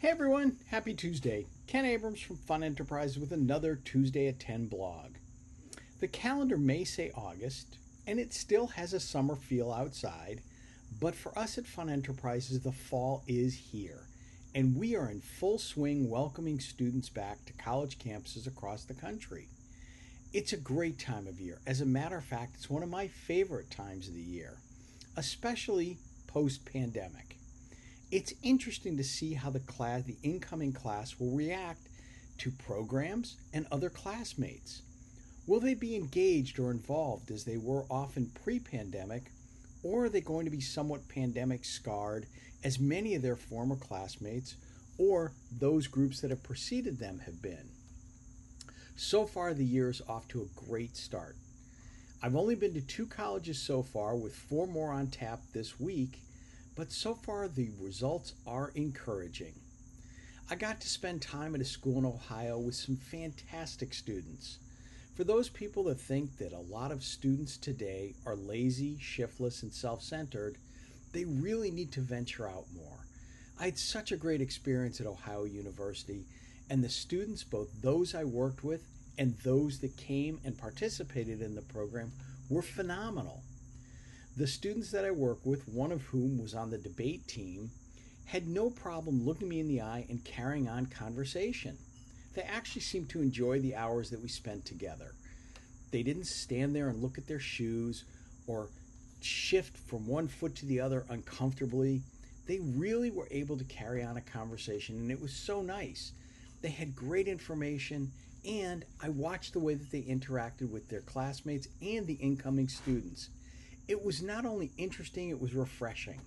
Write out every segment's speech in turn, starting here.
Hey everyone, happy Tuesday. Ken Abrams from Fun Enterprise with another Tuesday at 10 blog. The calendar may say August, and it still has a summer feel outside, but for us at Fun Enterprises, the fall is here, and we are in full swing welcoming students back to college campuses across the country. It's a great time of year. As a matter of fact, it's one of my favorite times of the year, especially post pandemic. It's interesting to see how the incoming class will react to programs and other classmates. Will they be engaged or involved as they were often pre-pandemic, or are they going to be somewhat pandemic scarred as many of their former classmates or those groups that have preceded them have been? So far, the year is off to a great start. I've only been to 2 colleges so far, with 4 more on tap this week, but so far the results are encouraging. I got to spend time at a school in Ohio with some fantastic students. For those people that think that a lot of students today are lazy, shiftless, and self-centered, they really need to venture out more. I had such a great experience at Ohio University, and the students, both those I worked with and those that came and participated in the program, were phenomenal. The students that I work with, one of whom was on the debate team, had no problem looking me in the eye and carrying on conversation. They actually seemed to enjoy the hours that we spent together. They didn't stand there and look at their shoes or shift from one foot to the other uncomfortably. They really were able to carry on a conversation, and it was so nice. They had great information, and I watched the way that they interacted with their classmates and the incoming students. It was not only interesting, it was refreshing.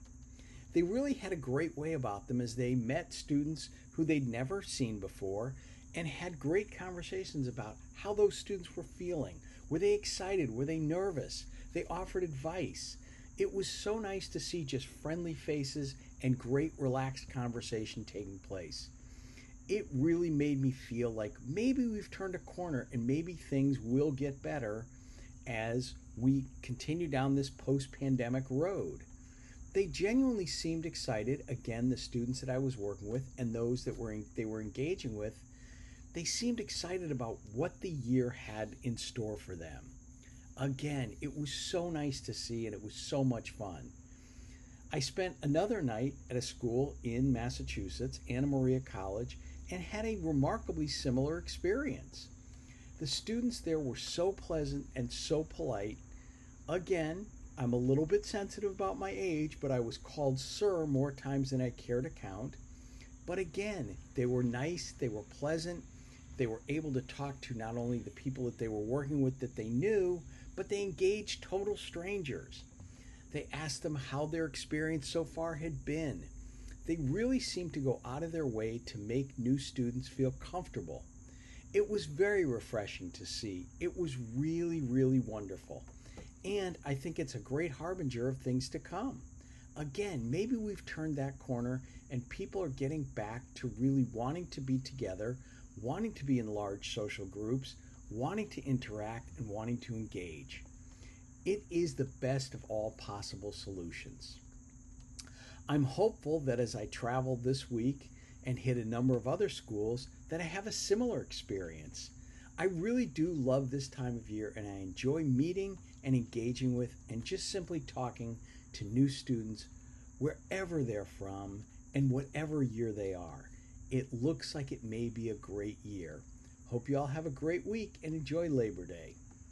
They really had a great way about them as they met students who they'd never seen before and had great conversations about how those students were feeling. Were they excited? Were they nervous? They offered advice. It was so nice to see just friendly faces and great relaxed conversation taking place. It really made me feel like maybe we've turned a corner and maybe things will get better as we continue down this post-pandemic road. They genuinely seemed excited. Again, the students that I was working with and those that they were engaging with, they seemed excited about what the year had in store for them. Again, it was so nice to see, and it was so much fun. I spent another night at a school in Massachusetts, Anna Maria College, and had a remarkably similar experience. The students there were so pleasant and so polite. Again, I'm a little bit sensitive about my age, but I was called sir more times than I care to count. But again, they were nice, they were pleasant, they were able to talk to not only the people that they were working with that they knew, but they engaged total strangers. They asked them how their experience so far had been. They really seemed to go out of their way to make new students feel comfortable. It was very refreshing to see. It was really, really wonderful. And I think it's a great harbinger of things to come. Again, maybe we've turned that corner and people are getting back to really wanting to be together, wanting to be in large social groups, wanting to interact, and wanting to engage. It is the best of all possible solutions. I'm hopeful that as I travel this week and hit a number of other schools, that I have a similar experience. I really do love this time of year, and I enjoy meeting and engaging with and just simply talking to new students wherever they're from and whatever year they are. It looks like it may be a great year. Hope you all have a great week and enjoy Labor Day.